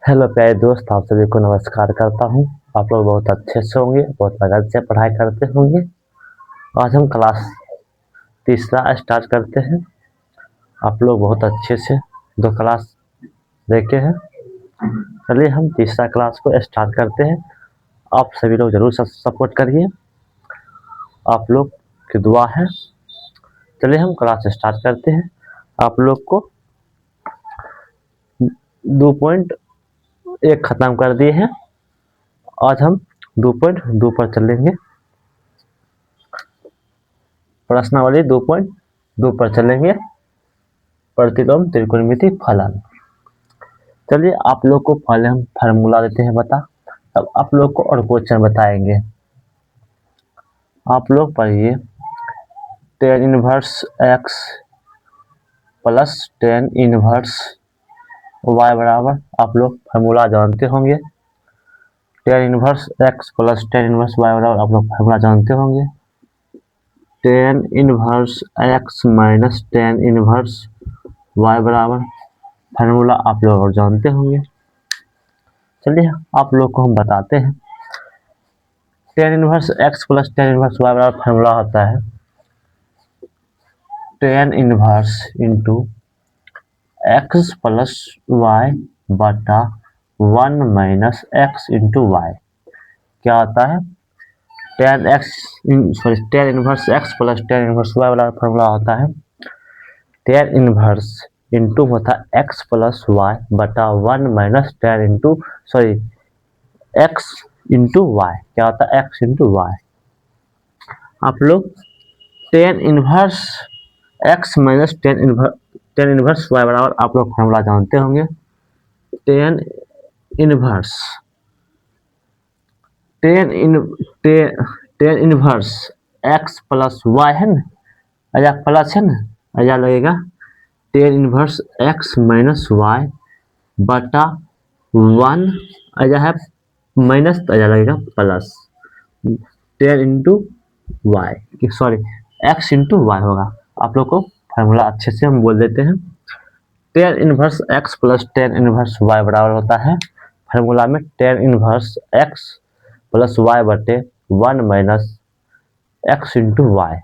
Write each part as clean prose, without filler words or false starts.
Hello प्यारे दोस्त, आप सभी को नमस्कार करता हूँ। आप लोग बहुत अच्छे से होंगे, बहुत लगन से पढ़ाई करते होंगे। आज हम क्लास तीसरा स्टार्ट करते हैं। आप लोग बहुत अच्छे से 2 क्लास देखे हैं। चलिए हम तीसरा क्लास को स्टार्ट करते हैं। आप सभी लोग जरूर सपोर्ट करिए, आप लोग की दुआ है। चलिए हम क्लास स्टार्ट करते हैं। आप लोग को 2.1 खत्म कर दिए हैं। आज हम 2.2 पर चलेंगे। प्रश्नावली 2.2 पर चलेंगे। प्रतिलोम त्रिकोणमिति फलन। चलिए आप लोग को पहले हम फार्मूला देते हैं बता, तब आप लोग को और क्वेश्चन बताएंगे। आप लोग पढ़िए tan inverse x plus tan inverse y बराबर, आप लोग फार्मूला जानते होंगे। tan inverse x plus tan inverse y बराबर आप लोग फार्मूला जानते होंगे। tan inverse x minus tan inverse y बराबर फार्मूला आप लोग और जानते होंगे। चलिए आप लोग को हम बताते हैं। tan inverse x plus tan inverse y बराबर फार्मूला होता है tan inverse into x plus y बटा 1 माइनस x इंटू वाई। क्या होता है? tan inverse x plus tan inverse y वाला फार्मूला होता है tan इनवर्स इंटू होता है x प्लस y बटा 1 माइनस tan into x into y. क्या होता है? x into y. आप लोग tan inverse x minus tan inverse y बराबर आप लोग फार्मूला जानते होंगे। tan inverse x plus y है ना, अजा प्लस है ना, अजा लगेगा tan inverse x minus y बटा 1, अजा है माइनस, अजा लगेगा plus tan into y, x into y होगा। आप लोग को फार्मूला अच्छे से हम बोल देते हैं। tan inverse x plus tan inverse y बराबर होता है फार्मूला में tan inverse x plus y बटे 1 minus x into y.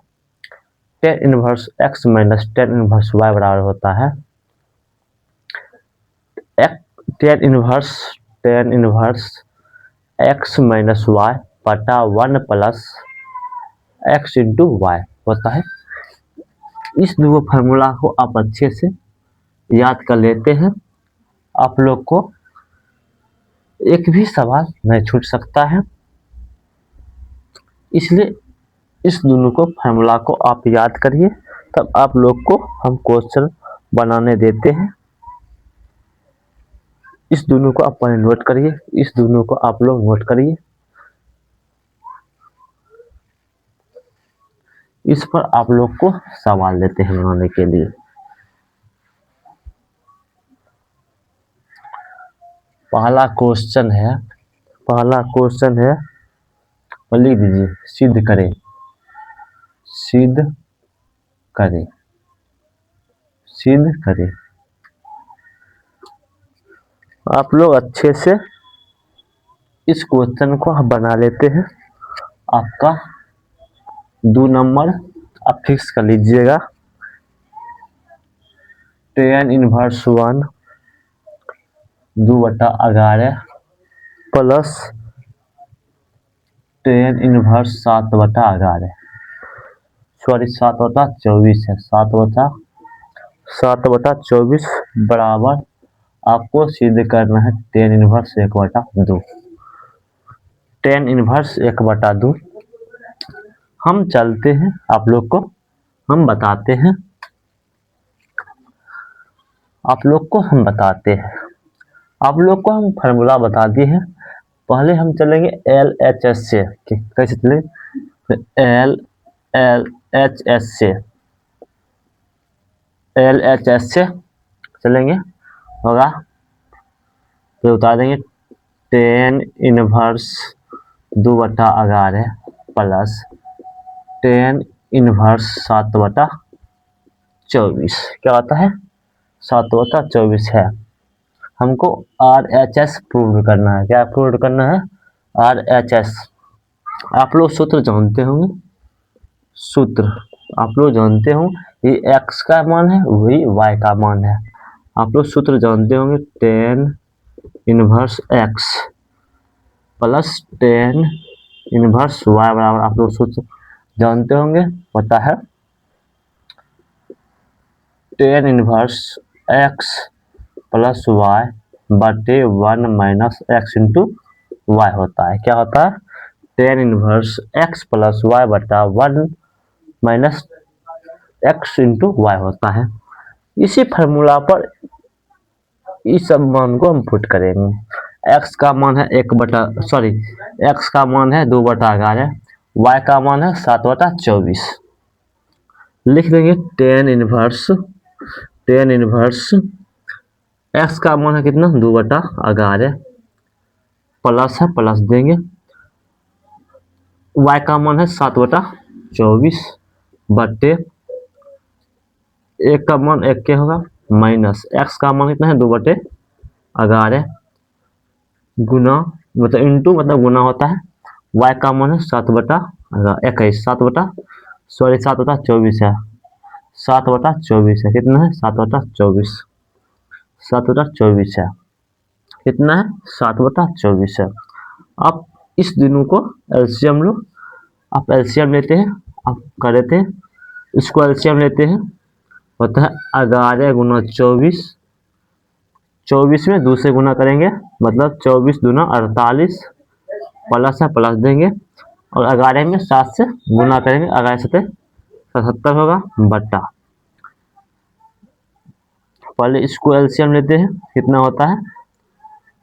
tan inverse x minus tan inverse y बराबर होता है tan inverse x minus y बटा 1 प्लस x इंटू वाई होता है। इस दो फार्मूला को आप अच्छे से याद कर लेते हैं। आप लोग को एक भी सवाल नहीं छूट सकता है, इसलिए इस दोनों को फार्मूला को आप याद करिए, तब आप लोग को हम क्वेश्चन बनाने देते हैं। इस दोनों को आप पहले नोट करिए, इस दोनों को आप लोग नोट करिए। इस पर आप लोग को सवाल देते हैं बनाने के लिए। पहला क्वेश्चन है, लिख दीजिए, सिद्ध करें। आप लोग अच्छे से इस क्वेश्चन को हम बना लेते हैं। आपका 2 नंबर आप फिक्स कर लीजिएगा। tan inverse 1 2/11 plus tan inverse 7/11, 7/24 है, 7/24 बराबर आपको सिद्ध करना है tan इनवर्स 1/2। tan इनवर्स 1/2 हम चलते हैं, आप लोग को हम बताते हैं। आप लोग को हम फार्मूला बता दिए हैं। पहले हम चलेंगे LHS से। कैसे चलेंगे? LHS से चलेंगे, होगा तो बता देंगे tan inverse 2/11 plus tan inverse 7/24। क्या आता है? 7/24 है। हमको RHS प्रूव करना है। क्या प्रूव करना है? RHS। आप लोग सूत्र जानते होंगे, सूत्र आप लोग जानते हो, ये x का मान है वही y का मान है। आप लोग सूत्र जानते होंगे, tan inverse x plus tan inverse y बराबर, आप लोग सूत्र जानते होंगे, पता है tan inverse x plus y बटे 1 माइनस एक्स इंटू वाई होता है। क्या होता है? tan inverse x plus y बटा 1 माइनस एक्स इंटू वाई होता है। इसी फार्मूला पर इस सब मान को हम पुट करेंगे। x का मान है 1/, x का मान है 2/11, y का मान है 7/24। लिख देंगे tan इनवर्स x का मान है कितना? 2/11 प्लस है, प्लस देंगे, y का मान है 7/24 बटे एक का मान एक के होगा माइनस x का मान कितना है? 2/11 गुना मतलब इंटू मतलब गुना होता है, y का मान है 7/21, 7/24 है, 7/24 है, कितना है? 7/24 है, कितना है? 7/24 है। अब इस दिनों को एलसीएम लो, आप एलसीएम लेते हैं, आप कर लेते हैं, इसको एलसीएम लेते हैं, होता है 11 गुना 24, 24 में 2 से गुना करेंगे मतलब 24 दूना 48, प्लस है, प्लस देंगे, और 11 में 7 से गुना करेंगे, 11 से 77 होगा बट्टा, पहले इसको एलसीएम लेते हैं, कितना होता है?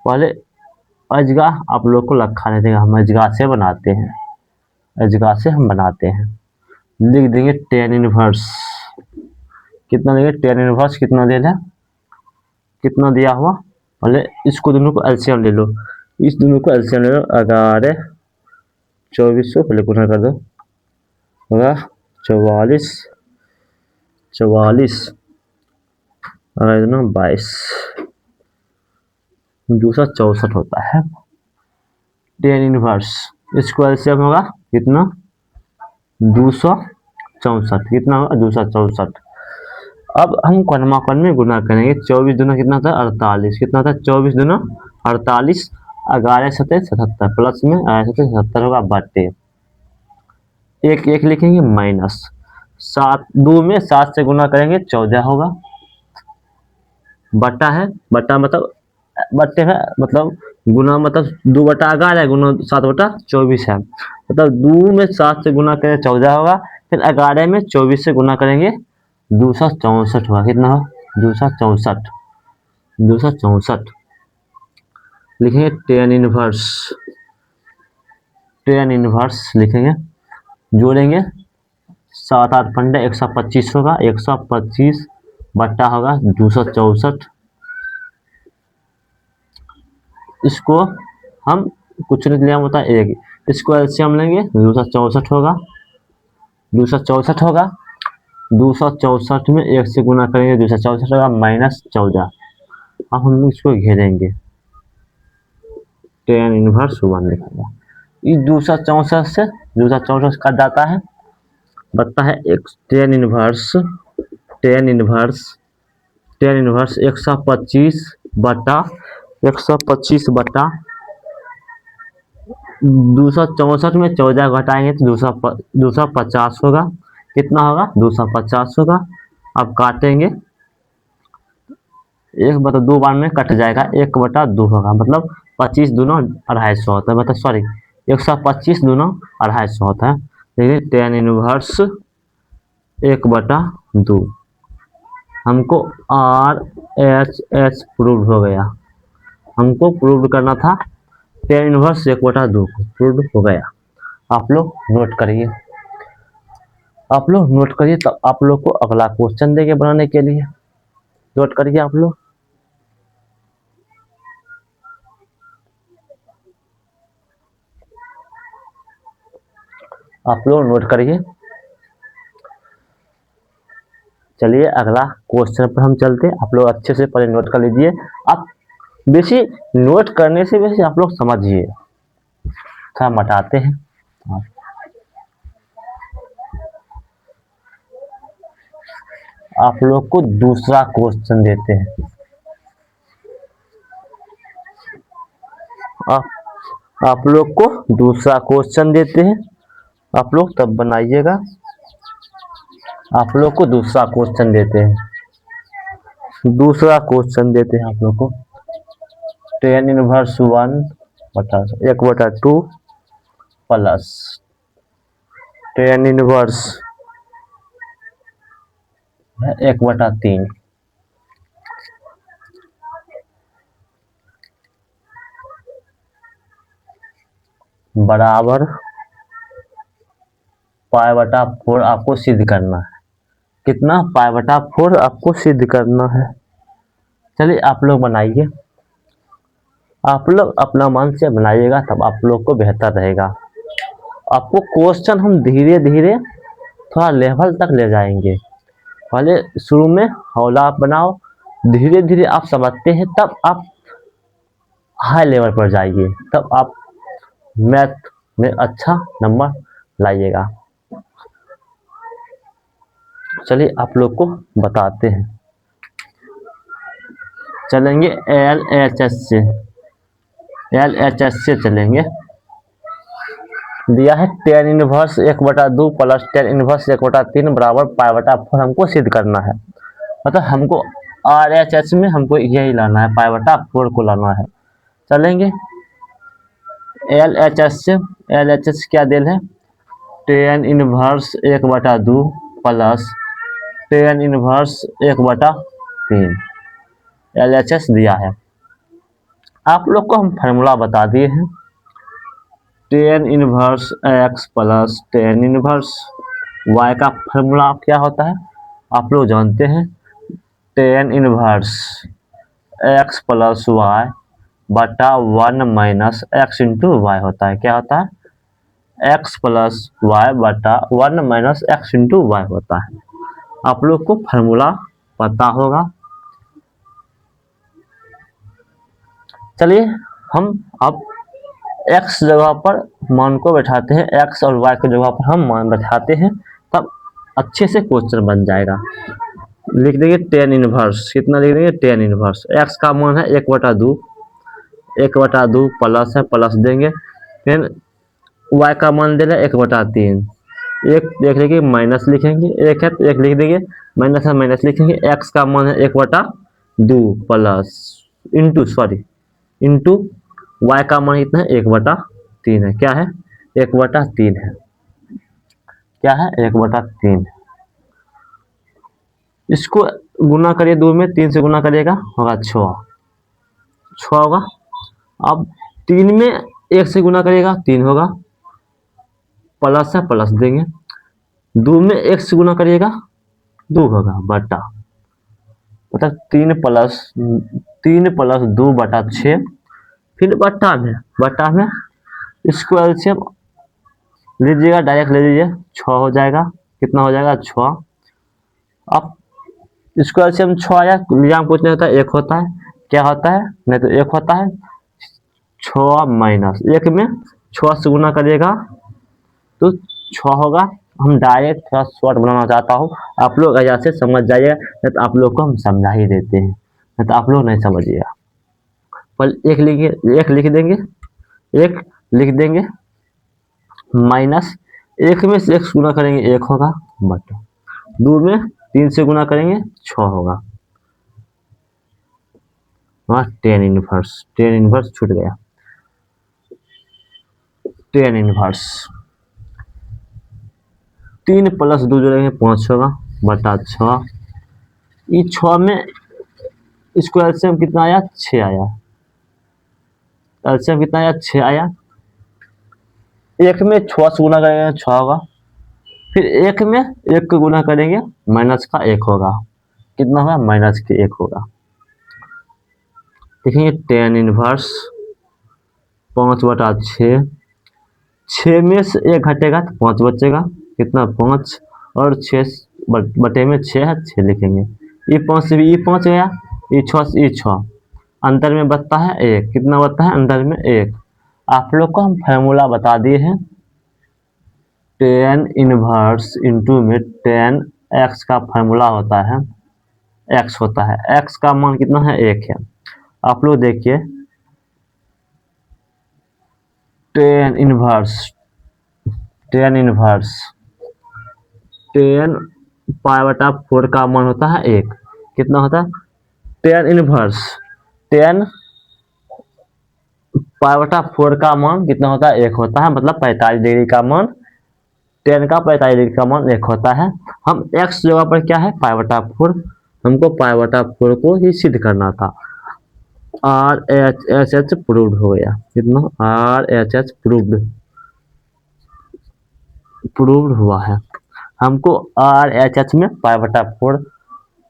पहले अजगा आप लोग को लखा नहीं देगा, हम अजगा से बनाते हैं, अजगा से हम बनाते हैं। लिख देंगे tan इनवर्स, कितना देंगे? tan इनवर्स कितना दे रहा, कितना दिया हुआ? पहले इसको दोनों को एलसीएम ले लो, इस दोनों को एलसीएम ले लो, 11 2400 पहले गुना कर दो, होगा 44 और 22, 264 होता है tan इनवर्स। इसको एलसीएम होगा कितना? 264, कितना होगा? 264। अब हम कॉन्माकॉन में गुना करेंगे, 24 दूना कितना होता है? 48, कितना होता है? 24 दूना 48, 11 7 77, प्लस में 11 7 77 होगा बटे एक एक लिखेंगे माइनस 7, 2 में 7 से गुना करेंगे 14 होगा, बटा है, बटा मतलब बट्टे है मतलब गुना मतलब 2/11 गुना 7/24 है, मतलब 2 में 7 से गुना करें 14 होगा, फिर 11 में 24 से गुना करेंगे 264 होगा, कितना हो? 264 लिखेंगे tan इनवर्स लिखेंगे, जोड़ेंगे 7 8 15 125 होगा, 125 बट्टा होगा 264। इसको हम कुछ नहीं लिया होता है एक, इसको एलसीएम लेंगे 264 होगा, 264 में 1 से गुना करेंगे 264 होगा माइनस 14। अब हम इसको घेरेंगे, tan इनवर्स 1 लिखेंगे, इस 264 से 264 कट जाता है, बचता है एक tan इनवर्स 125 बटा 264 में 14 घटाएंगे तो 250 होगा, कितना होगा? 250 होगा। अब काटेंगे, 1/2 बार में कट जाएगा, 1/2 होगा, मतलब 25 दूना 250 होता है, मतलब सॉरी 125 दूना 250 होता है। देखिए tan इनवर्स 1/2 हमको RHS प्रूव हो गया, हमको प्रूव करना था, tan इनवर्स 1/2 प्रूव हो गया। आप लोग नोट करिए, तो आप लोग को अगला क्वेश्चन देंगे बनाने के लिए, नोट करिए आप लोग। नोट करिए। चलिए अगला क्वेश्चन पर हम चलते हैं, आप लोग अच्छे से पहले नोट कर लीजिए। अब बेसी नोट करने से बेसी आप लोग समझिए। थोड़ा मटाते हैं। आप लोग को दूसरा क्वेश्चन देते हैं। आप लोग को दूसरा क्वेश्चन देते हैं, आप लोग तब बनाइएगा। आप लोग को दूसरा क्वेश्चन देते हैं, दूसरा क्वेश्चन देते हैं आप लोग को। tan inverse 1/2 plus tan inverse 1/3 बराबर π/4 आपको सिद्ध करना है। कितना? π/4 आपको सिद्ध करना है। चलिए आप लोग बनाइए, आप लोग अपना मन से बनाइएगा, तब आप लोग को बेहतर रहेगा। आपको क्वेश्चन हम धीरे धीरे थोड़ा लेवल तक ले जाएंगे। पहले शुरू में हौला आप बनाओ, धीरे धीरे आप समझते हैं, तब आप हाई लेवल पर जाइए, तब आप मैथ में अच्छा नंबर लाइएगा। चलिए आप लोग को बताते हैं। चलेंगे LHS से चलेंगे। दिया है tan inverse 1/2 plus tan inverse 1/3 बराबर π/4 हमको सिद्ध करना है। मतलब हमको RHS में हमको यही लाना है, π/4 को लाना है। चलेंगे LHS से। LHS क्या देल है? tan inverse 1/2 plus tan inverse 1/3 LHS दिया है। आप लोग को हम फार्मूला बता दिए हैं। tan inverse x plus tan inverse y का फार्मूला क्या होता है आप लोग जानते हैं। tan inverse x plus y बटा 1 माइनस x इंटू वाई होता है। क्या होता है? x प्लस वाई बटा 1 माइनस x इंटू वाई होता है। आप लोग को फार्मूला पता होगा। चलिए हम अब x जगह पर मान को बैठाते हैं, x और y की जगह पर हम मान बैठाते हैं, तब अच्छे से क्वेश्चन बन जाएगा। लिख देंगे tan इनवर्स, कितना लिख देंगे? tan इनवर्स x का मान है 1/2 प्लस है, प्लस देंगे। फिर y का मान दे रहा है 1/3, एक देख लीजिए माइनस लिखेंगे, एक है तो एक लिख देंगे, माइनस है माइनस लिखेंगे। x का मान है 1/2 प्लस इंटू y का मान कितना है? 1/3 है। क्या है? 1/3 है। क्या है? 1/3। इसको गुना करिए 2 में, 3 से गुना करिएगा होगा 6 होगा। अब 3 में 1 से गुना करिएगा 3 होगा, प्लस है प्लस देंगे। 2 में 1 से गुना करिएगा 2 होगा बटा, मतलब 3 प्लस 2/6। फिर बटा में इसको एलसीएम लीजिएगा, डायरेक्ट ले लीजिए, 6 हो जाएगा। कितना हो जाएगा? 6। अब इसको एलसीएम 6 आया, निजाम कुछ नहीं होता है, 1 होता है। क्या होता है? नहीं तो 1 होता है। 6 माइनस 1 में 6 से गुना करिएगा तो 6 होगा। हम डायरेक्ट थोड़ा शॉर्ट बनाना चाहता हूँ, आप लोग ऐसा से समझ जाइए, नहीं तो आप लोग को हम समझा ही देते हैं, नहीं तो आप लोग नहीं समझिएगा। पर एक लिख देंगे माइनस 1 में से 1 गुना करेंगे 1 होगा बटा 2 में 3 से गुना करेंगे 6 होगा। वहाँ tan इनवर्स छूट गया। tan इनवर्स 3 प्लस 2 जोड़ेंगे 5 होगा बटा 6। ये 6 में इसको एलसीएम कितना आया? 6 आया। एलसीएम कितना आया? 6 आया। 1 में 6 से गुना करेंगे 6 होगा, फिर 1 में 1 को गुना करेंगे माइनस का 1 होगा। कितना होगा? माइनस के 1 होगा। देखेंगे tan इनवर्स 5/6, 6 में से 1 घटेगा तो 5 बचेगा। कितना? 5 और 6 बटे में 6 है, 6 लिखेंगे। ये 5 से भी ये 5 गया, ये 6 से ये 6। अंतर में बचता है 1, कितना बचता है अंतर में 1। आप लोग को हम फार्मूला बता दिए हैं, टेन इनवर्स इंटू में टेन एक्स का फार्मूला होता है, एक्स होता है, एक्स का मान कितना है 1 है। आप लोग देखिए tan inverse, tan inverse, tan pi बटा 4 का मान होता है 1, कितना होता है टेन इनवर्स, टेन पाई बटा 4 का मान कितना होता है 1 होता है, मतलब 45 डिग्री का मान, टेन का 45 डिग्री का मान 1 होता है। हम एक्स जगह पर क्या है पाई बटा 4, हमको पाई बटा 4 को ही सिद्ध करना था। R H S H proved हो गया, कितना R H H proved, proved हुआ है। हमको आर एच एच में पाई बटा 4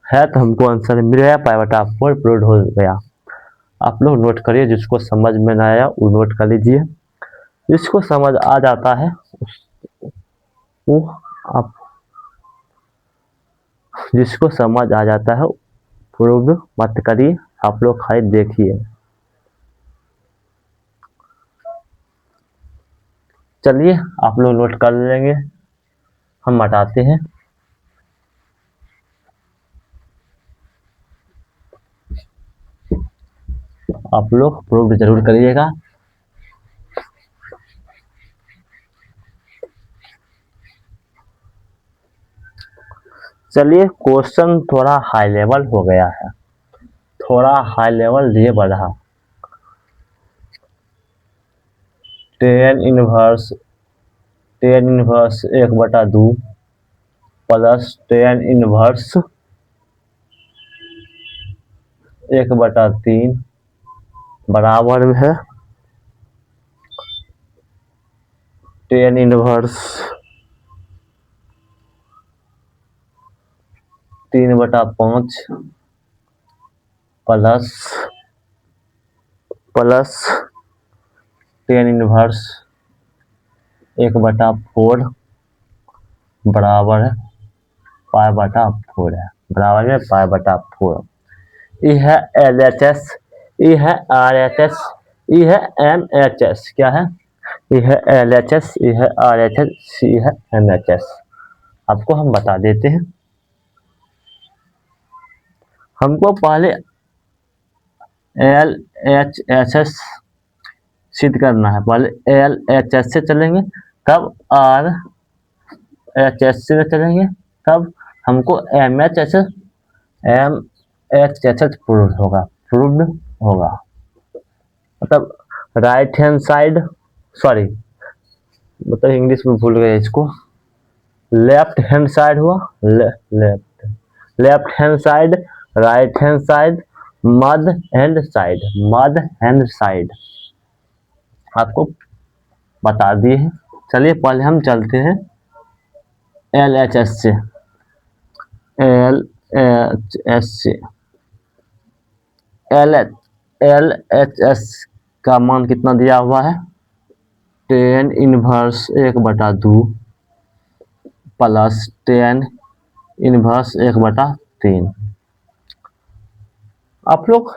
है, तो हमको आंसर मिल गया पाई बटा 4 प्रूव्ड हो गया। आप लोग नोट करिए, जिसको समझ में ना आया वो नोट कर लीजिए, जिसको समझ आ जाता है वो आप, जिसको समझ आ जाता है प्रूव्ड मत करिए, आप लोग खाली देखिए। चलिए आप लोग नोट कर लेंगे, हम हटाते हैं। आप लोग प्रूव्ड जरूर करिएगा। चलिए क्वेश्चन थोड़ा हाई लेवल हो गया है, थोड़ा हाई लेवल लिए बढ़ा। Ten inverse, tan inverse 1/2 plus tan inverse 1/3 बराबर में है tan inverse 3/5 plus plus tan inverse 1/4 बराबर है पाई बटा 4 है, बराबर है पाई बटा 4। ये है एल एच एस, ये है आर एच एस, ये है एम एच एस, क्या है ये है एल एच एस, ये है आर एच एस, ये है एम एच एस। आपको हम बता देते हैं, हमको पहले एल एच एस एस सिद्ध करना है, पहले एल एच एस से चलेंगे, तब आर एच एस से चलेंगे, तब हमको M H S M H S H proved होगा, प्रूव्ड होगा। मतलब राइट हैंड साइड, सॉरी मतलब इंग्लिश में भूल गए इसको, लेफ्ट हैंड साइड हुआ, left left hand side, right hand side, मद हैंड साइड, मद हैंड साइड आपको बता दिए हैं। चलिए पहले हम चलते हैं एल एच एस से, एल एच एस से, एल एच एस का मान कितना दिया हुआ है tan inverse 1/2 plus tan inverse 1/3। आप लोग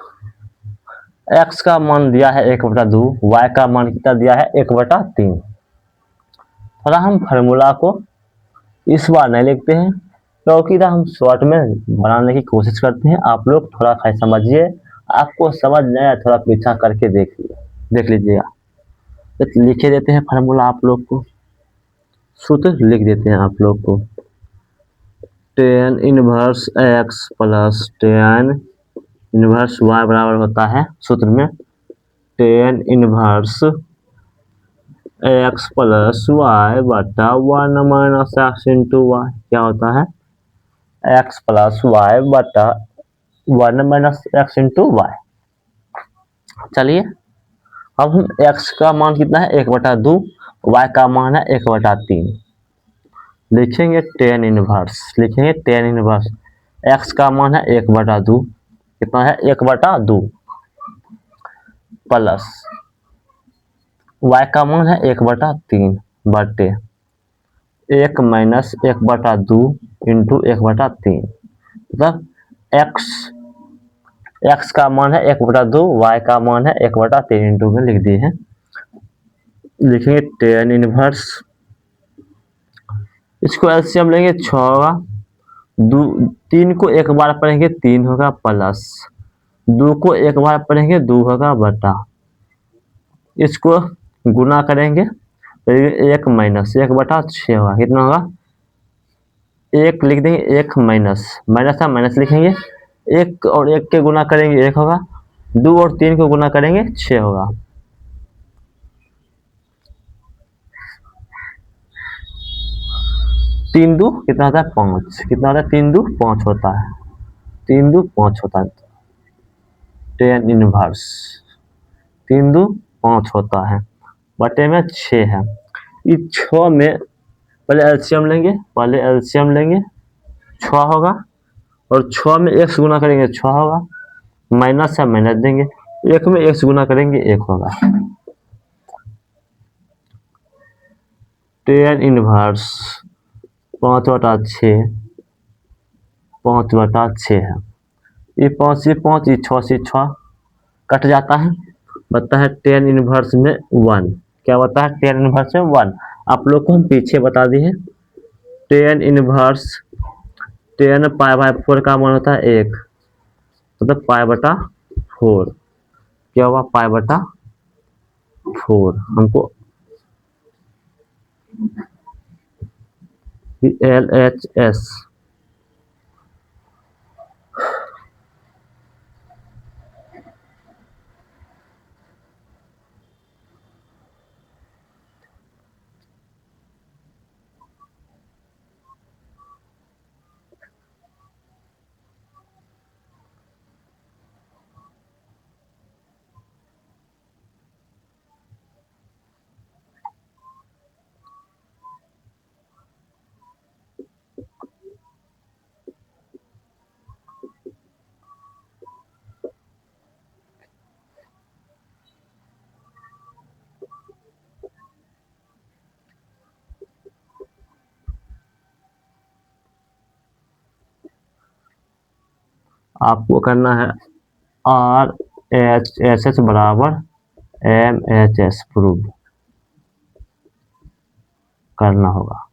x का मान दिया है 1/2, y का मान कितना दिया है 1/3। थोड़ा हम फार्मूला को इस बार नहीं लिखते हैं, क्योंकि हम शॉर्ट में बनाने की कोशिश करते हैं। आप लोग थोड़ा खाई समझिए, आपको समझ नहीं आया थोड़ा पीछा करके देख लीजिएगा। तो लिखे देते हैं फार्मूला, आप लोग को सूत्र लिख देते हैं आप लोग को, tan inverse x plus tan inverse y बराबर होता है सूत्र में tan inverse x plus y बटा 1 माइनस एक्स इंटू वाई, क्या होता है x प्लस वाई बटा 1 माइनस एक्स इंटू वाई। चलिए अब हम x का मान कितना है 1/2, y का मान है 1/3, लिखेंगे टेन इनवर्स, लिखेंगे टेन इनवर्स, x का मान है 1/2, कितना है 1/2 प्लस y का मान है 1/3 बटे 1 माइनस 1/2 इंटू 1/3, मतलब x x का मान है 1/2, y का मान है 1/3 इंटू में लिख दिए हैं। लिखेंगे tan इनवर्स, इसको एलसीएम लेंगे 6 होगा, 3 को एक बार पढ़ेंगे 3 होगा, प्लस 2 को एक बार पढ़ेंगे 2 होगा, बटा इसको गुना करेंगे तो 1 माइनस 1/6 होगा, कितना होगा 1 लिख देंगे, 1 माइनस माइनस का माइनस लिखेंगे, 1 और 1 के गुना करेंगे 1 होगा, 2 और 3 को गुना करेंगे 6 होगा। तीन दो कितना होता है 5, कितना होता है 3 2 5 होता है, 3 2 5 होता है, tan इनवर्स 3 2 5 होता है, बटे में 6 है। इस 6 में पहले एलसीएम लेंगे, 6 होगा, और 6 में 1 से गुना करेंगे 6 होगा, माइनस है माइनस देंगे, 1 में 1 से गुना करेंगे 1 होगा। tan इनवर्स 5/6 है, ये 5 से 5, ये 6 से 6 कट जाता है, बता है tan इनवर्स में 1, क्या बता है tan इनवर्स में 1। आप लोग को हम पीछे बता दिए, tan इनवर्स tan π/4 का मान होता है 1, मतलब π/4, क्या हुआ π/4, हमको LHS आपको करना है RHS बराबर MHS प्रूव करना होगा।